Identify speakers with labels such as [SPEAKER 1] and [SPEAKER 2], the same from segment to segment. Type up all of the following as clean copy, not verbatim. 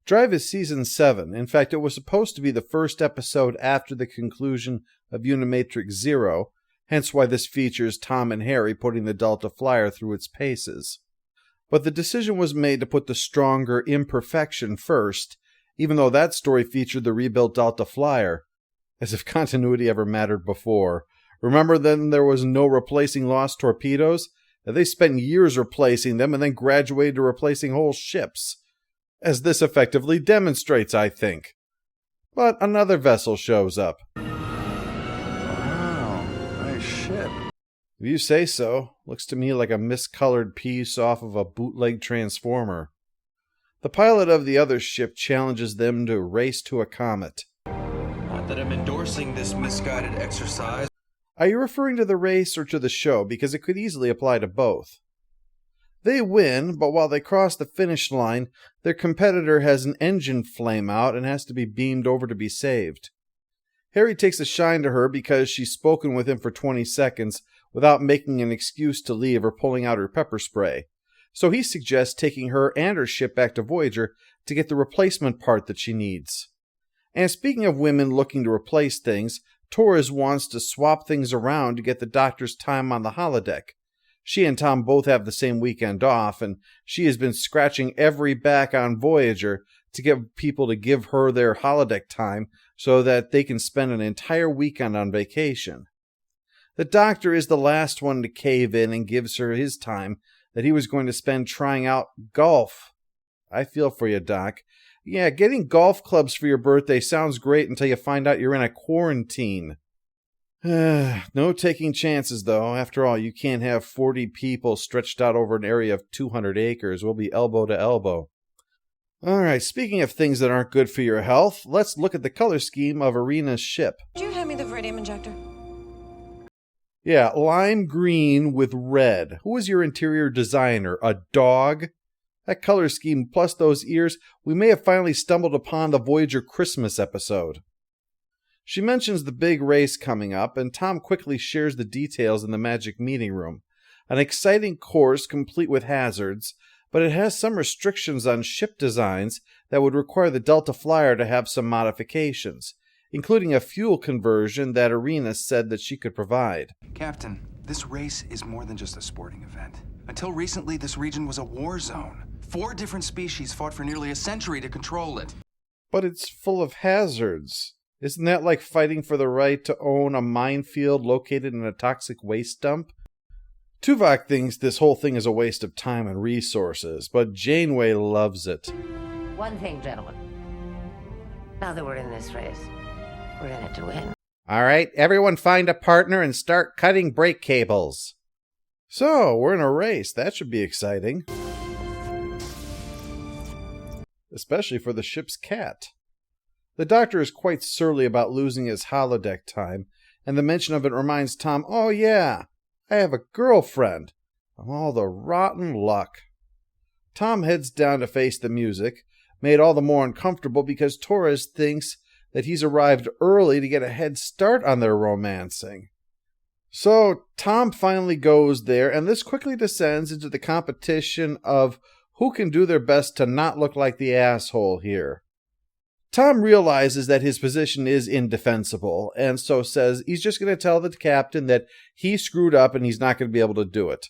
[SPEAKER 1] Drive is Season 7. In fact, it was supposed to be the first episode after the conclusion of Unimatrix Zero, hence why this features Tom and Harry putting the Delta Flyer through its paces. But the decision was made to put the stronger Imperfection first, even though that story featured the rebuilt Delta Flyer. As if continuity ever mattered before. Remember then there was no replacing lost torpedoes? They spent years replacing them and then graduated to replacing whole ships. As this effectively demonstrates, I think. But another vessel shows up.
[SPEAKER 2] Wow, nice ship.
[SPEAKER 1] If you say so. Looks to me like a miscolored piece off of a bootleg Transformer. The pilot of the other ship challenges them to race to a comet.
[SPEAKER 3] Not that I'm endorsing this misguided exercise.
[SPEAKER 1] Are you referring to the race or to the show? Because it could easily apply to both. They win, but while they cross the finish line, their competitor has an engine flame out and has to be beamed over to be saved. Harry takes a shine to her because she's spoken with him for 20 seconds without making an excuse to leave or pulling out her pepper spray. So he suggests taking her and her ship back to Voyager to get the replacement part that she needs. And speaking of women looking to replace things, Torres wants to swap things around to get the Doctor's time on the holodeck. She and Tom both have the same weekend off, and she has been scratching every back on Voyager to get people to give her their holodeck time so that they can spend an entire weekend on vacation. The Doctor is the last one to cave in and gives her his time that he was going to spend trying out golf. I feel for you, Doc. Yeah, getting golf clubs for your birthday sounds great until you find out you're in a quarantine. No taking chances, though. After all, you can't have 40 people stretched out over an area of 200 acres. We'll be elbow to elbow. Alright, speaking of things that aren't good for your health, let's look at the color scheme of Irina's ship.
[SPEAKER 4] Could you hand me the Viridium injector?
[SPEAKER 1] Yeah, lime green with red. Who was your interior designer? A dog? That color scheme plus those ears, we may have finally stumbled upon the Voyager Christmas episode. She mentions the big race coming up, and Tom quickly shares the details in the magic meeting room. An exciting course complete with hazards, but it has some restrictions on ship designs that would require the Delta Flyer to have some modifications, including a fuel conversion that Irina said that she could provide.
[SPEAKER 2] Captain, this race is more than just a sporting event. Until recently, this region was a war zone. 4 different species fought for nearly a century to control it.
[SPEAKER 1] But it's full of hazards. Isn't that like fighting for the right to own a minefield located in a toxic waste dump? Tuvok thinks this whole thing is a waste of time and resources, but Janeway loves it.
[SPEAKER 5] One thing, gentlemen. Now that we're in this race, we're in it to win.
[SPEAKER 1] All right, everyone find a partner and start cutting brake cables. So, we're in a race. That should be exciting. Especially for the ship's cat. The Doctor is quite surly about losing his holodeck time, and the mention of it reminds Tom, oh yeah, I have a girlfriend. Of all the rotten luck. Tom heads down to face the music, made all the more uncomfortable because Torres thinks that he's arrived early to get a head start on their romancing. So Tom finally goes there, and this quickly descends into the competition of who can do their best to not look like the asshole here. Tom realizes that his position is indefensible, and so says he's just going to tell the captain that he screwed up and he's not going to be able to do it.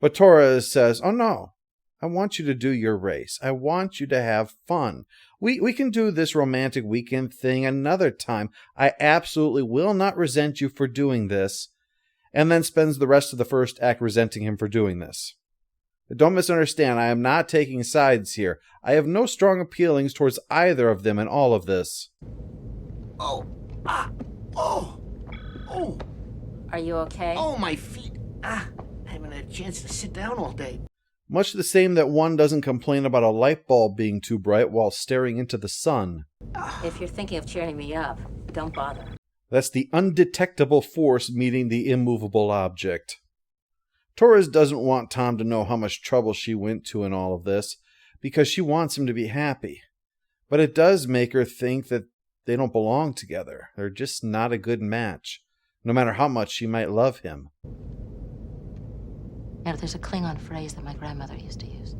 [SPEAKER 1] But Torres says, oh no, I want you to do your race. I want you to have fun. We can do this romantic weekend thing another time. I absolutely will not resent you for doing this. And then spends the rest of the first act resenting him for doing this. Don't misunderstand, I am not taking sides here. I have no strong feelings towards either of them in all of this.
[SPEAKER 6] Oh.
[SPEAKER 5] Are you okay?
[SPEAKER 6] Oh, my feet. I haven't had a chance to sit down all day.
[SPEAKER 1] Much the same that one doesn't complain about a light bulb being too bright while staring into the sun.
[SPEAKER 5] If you're thinking of cheering me up, don't bother.
[SPEAKER 1] That's the undetectable force meeting the immovable object. Torres doesn't want Tom to know how much trouble she went to in all of this, because she wants him to be happy. But it does make her think that they don't belong together. They're just not a good match, no matter how much she might love him.
[SPEAKER 5] Now, there's a Klingon phrase that my grandmother used to use.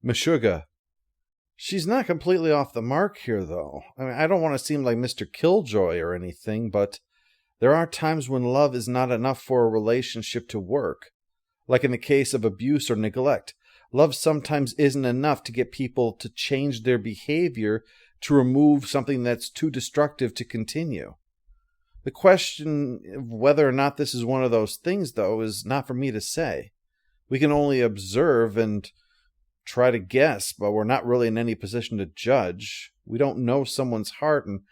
[SPEAKER 1] Meshuggah. She's not completely off the mark here, though. I mean, I don't want to seem like Mr. Killjoy or anything, but there are times when love is not enough for a relationship to work. Like in the case of abuse or neglect, love sometimes isn't enough to get people to change their behavior to remove something that's too destructive to continue. The question of whether or not this is one of those things, though, is not for me to say. We can only observe and try to guess, but we're not really in any position to judge. We don't know someone's heart and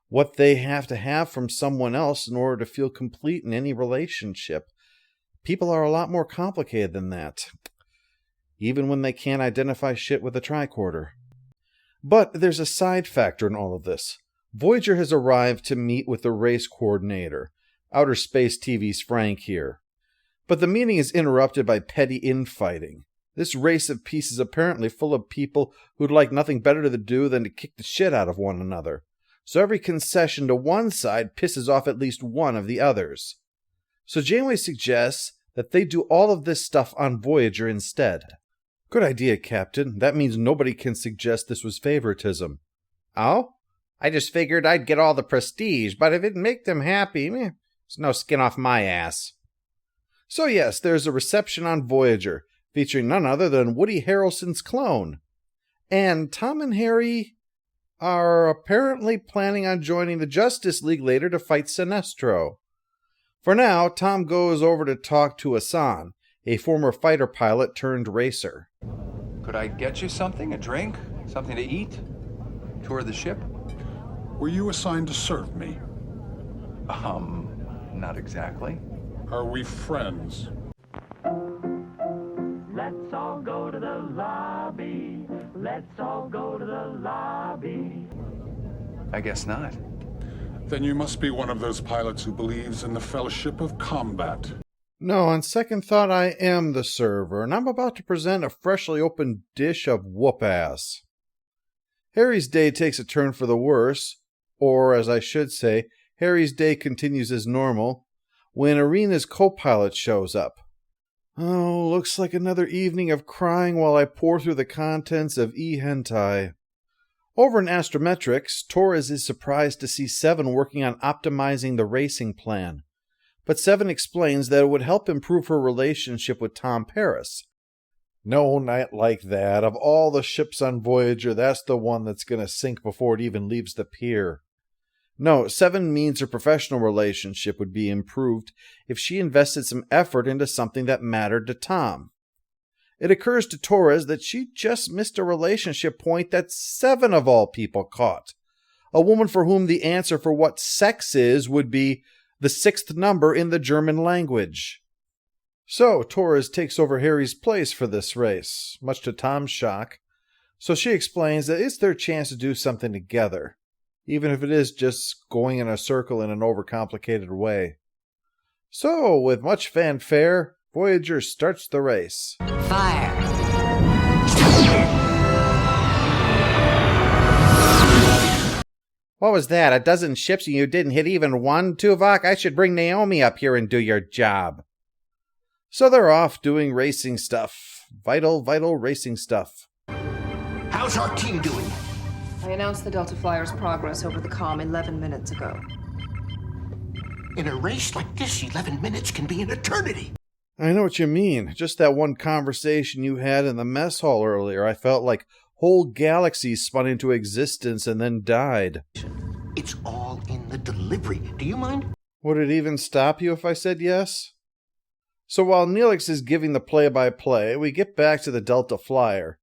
[SPEAKER 1] what they have to have from someone else in order to feel complete in any relationship. People are a lot more complicated than that, even when they can't identify shit with a tricorder. But there's a side factor in all of this. Voyager has arrived to meet with the race coordinator, Outer Space TV's Frank here. But the meeting is interrupted by petty infighting. This race of peace is apparently full of people who'd like nothing better to do than to kick the shit out of one another. So every concession to one side pisses off at least one of the others. So Janeway suggests that they do all of this stuff on Voyager instead. Good idea, Captain. That means nobody can suggest this was favoritism. Oh? I just figured I'd get all the prestige, but if it'd make them happy, there's no skin off my ass. So yes, there's a reception on Voyager, featuring none other than Woody Harrelson's clone. And Tom and Harry are apparently planning on joining the Justice League later to fight Sinestro. For now, Tom goes over to talk to Hassan, a former fighter pilot turned racer.
[SPEAKER 2] Could I get you something? A drink? Something to eat? Tour of the ship?
[SPEAKER 4] Were you assigned to serve me?
[SPEAKER 2] Not exactly.
[SPEAKER 4] Are we friends?
[SPEAKER 7] Let's all go to the lobby. Let's all go to the lobby.
[SPEAKER 2] I guess not.
[SPEAKER 4] Then you must be one of those pilots who believes in the fellowship of combat.
[SPEAKER 1] No, on second thought, I am the server, and I'm about to present a freshly opened dish of whoop-ass. Harry's day takes a turn for the worse, or, as I should say, Harry's day continues as normal, when Arena's co-pilot shows up. Oh, looks like another evening of crying while I pour through the contents of e-hentai. Over in Astrometrics, Torres is surprised to see Seven working on optimizing the racing plan. But Seven explains that it would help improve her relationship with Tom Paris. No, not like that. Of all the ships on Voyager, that's the one that's going to sink before it even leaves the pier. No, Seven means her professional relationship would be improved if she invested some effort into something that mattered to Tom. It occurs to Torres that she just missed a relationship point that Seven of all people caught. A woman for whom the answer for what sex is would be the sixth number in the German language. So Torres takes over Harry's place for this race, much to Tom's shock. So she explains that it's their chance to do something together, even if it is just going in a circle in an overcomplicated way. So, with much fanfare, Voyager starts the race.
[SPEAKER 5] Fire!
[SPEAKER 1] What was that, a dozen ships and you didn't hit even one, Tuvok? I should bring Naomi up here and do your job. So they're off doing racing stuff. Vital racing stuff.
[SPEAKER 6] How's our team doing?
[SPEAKER 8] I announced the Delta Flyer's progress over the comm 11 minutes ago.
[SPEAKER 6] In a race like this, 11 minutes can be an eternity.
[SPEAKER 1] I know what you mean. Just that one conversation you had in the mess hall earlier, I felt like whole galaxies spun into existence and then died.
[SPEAKER 6] It's all in the delivery. Do you mind?
[SPEAKER 1] Would it even stop you if I said yes? So while Neelix is giving the play-by-play, we get back to the Delta Flyer.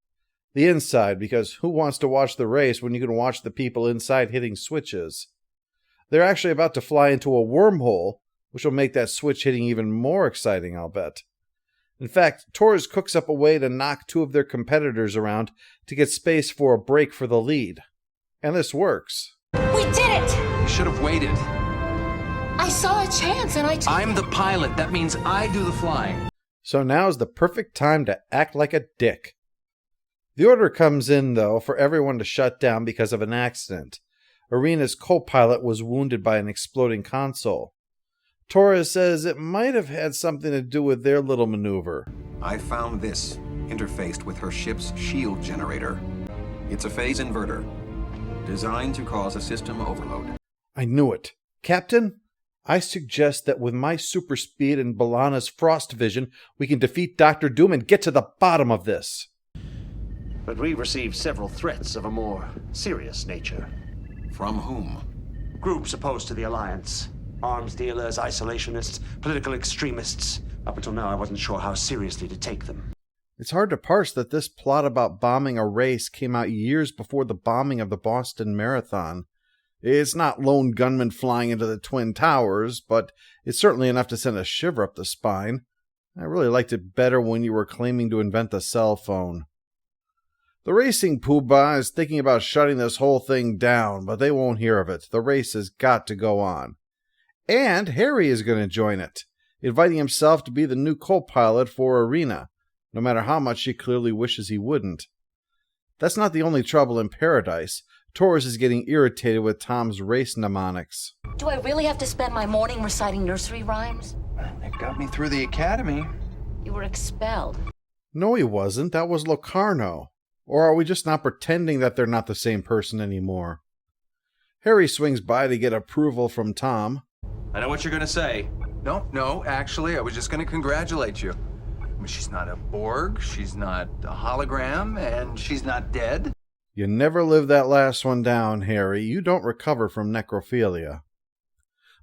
[SPEAKER 1] The inside, because who wants to watch the race when you can watch the people inside hitting switches? They're actually about to fly into a wormhole, which will make that switch hitting even more exciting, I'll bet. In fact, Torres cooks up a way to knock two of their competitors around to get space for a break for the lead. And this works.
[SPEAKER 9] We did it!
[SPEAKER 2] You should have waited.
[SPEAKER 9] I saw a chance and
[SPEAKER 2] I'm the pilot. That means I do the flying.
[SPEAKER 1] So now's the perfect time to act like a dick. The order comes in, though, for everyone to shut down because of an accident. Arena's co-pilot was wounded by an exploding console. Torres says it might have had something to do with their little maneuver.
[SPEAKER 10] I found this interfaced with her ship's shield generator. It's a phase inverter, designed to cause a system overload.
[SPEAKER 1] I knew it. Captain, I suggest that with my super speed and B'Elanna's frost vision, we can defeat Dr. Doom and get to the bottom of this.
[SPEAKER 11] But we received several threats of a more serious nature.
[SPEAKER 10] From whom?
[SPEAKER 11] Groups opposed to the Alliance. Arms dealers, isolationists, political extremists. Up until now, I wasn't sure how seriously to take them.
[SPEAKER 1] It's hard to parse that this plot about bombing a race came out years before the bombing of the Boston Marathon. It's not lone gunmen flying into the Twin Towers, but it's certainly enough to send a shiver up the spine. I really liked it better when you were claiming to invent the cell phone. The racing poobah is thinking about shutting this whole thing down, but they won't hear of it. The race has got to go on. And Harry is going to join it, inviting himself to be the new co-pilot for Arena, no matter how much she clearly wishes he wouldn't. That's not the only trouble in Paradise. Torres is getting irritated with Tom's race mnemonics.
[SPEAKER 9] Do I really have to spend my morning reciting nursery rhymes?
[SPEAKER 3] It got me through the academy.
[SPEAKER 9] You were expelled.
[SPEAKER 1] No, he wasn't. That was Locarno. Or are we just not pretending that they're not the same person anymore? Harry swings by to get approval from Tom.
[SPEAKER 3] I know what you're gonna say.
[SPEAKER 2] No, actually, I was just gonna congratulate you. I mean, she's not a Borg, she's not a hologram, and she's not dead.
[SPEAKER 1] You never live that last one down, Harry. You don't recover from necrophilia.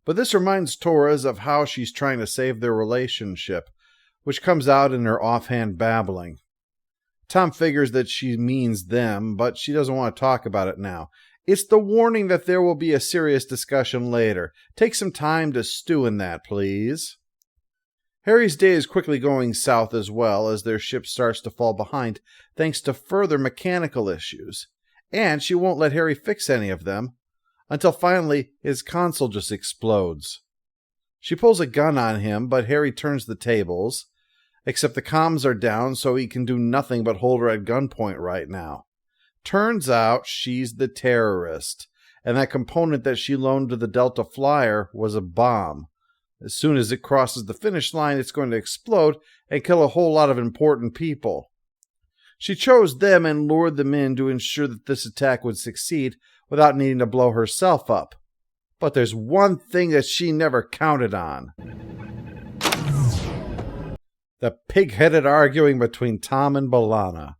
[SPEAKER 1] But this reminds Torres of how she's trying to save their relationship, which comes out in her offhand babbling. Tom figures that she means them, but she doesn't want to talk about it now. It's the warning that there will be a serious discussion later. Take some time to stew in that, please. Harry's day is quickly going south as well as their ship starts to fall behind thanks to further mechanical issues. And she won't let Harry fix any of them, until finally his console just explodes. She pulls a gun on him, but Harry turns the tables. Except the comms are down, so he can do nothing but hold her at gunpoint right now. Turns out she's the terrorist, and that component that she loaned to the Delta Flyer was a bomb. As soon as it crosses the finish line, it's going to explode and kill a whole lot of important people. She chose them and lured them in to ensure that this attack would succeed without needing to blow herself up. But there's one thing that she never counted on. The pig-headed arguing between Tom and B'Elanna.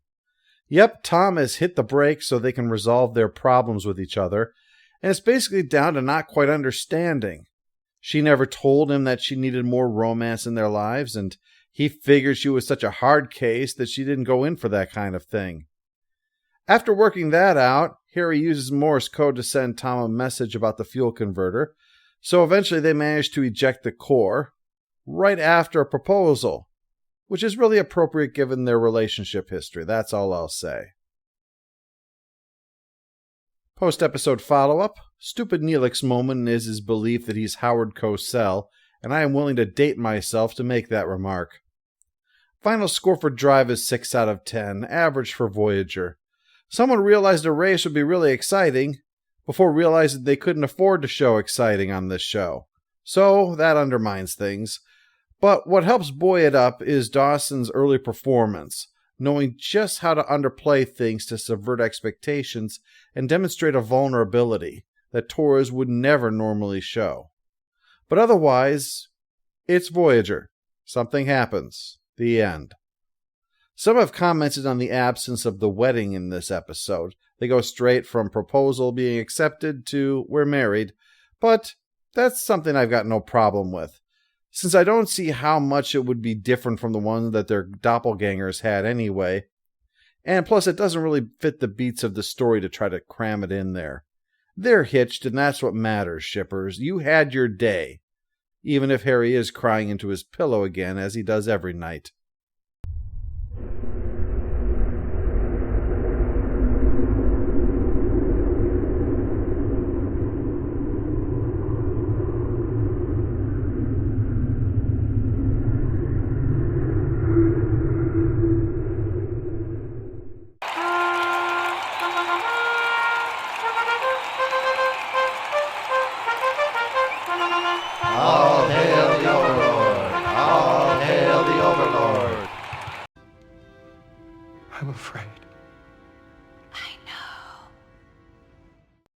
[SPEAKER 1] Yep, Tom has hit the brakes so they can resolve their problems with each other, and it's basically down to not quite understanding. She never told him that she needed more romance in their lives, and he figured she was such a hard case that she didn't go in for that kind of thing. After working that out, Harry uses Morse code to send Tom a message about the fuel converter, so eventually they manage to eject the core, right after a proposal. Which is really appropriate given their relationship history. That's all I'll say. Post-episode follow-up. Stupid Neelix's moment is his belief that he's Howard Cosell, and I am willing to date myself to make that remark. Final score for Drive is 6 out of 10, average for Voyager. Someone realized a race would be really exciting before realizing they couldn't afford to show exciting on this show. So that undermines things. But what helps buoy it up is Dawson's early performance, knowing just how to underplay things to subvert expectations and demonstrate a vulnerability that Torres would never normally show. But otherwise, it's Voyager. Something happens. The end. Some have commented on the absence of the wedding in this episode. They go straight from proposal being accepted to we're married, but that's something I've got no problem with, since I don't see how much it would be different from the one that their doppelgangers had anyway. And plus, it doesn't really fit the beats of the story to try to cram it in there. They're hitched, and that's what matters, shippers. You had your day. Even if Harry is crying into his pillow again, as he does every night.
[SPEAKER 7] All hail the Overlord! All hail the Overlord!
[SPEAKER 2] I'm afraid.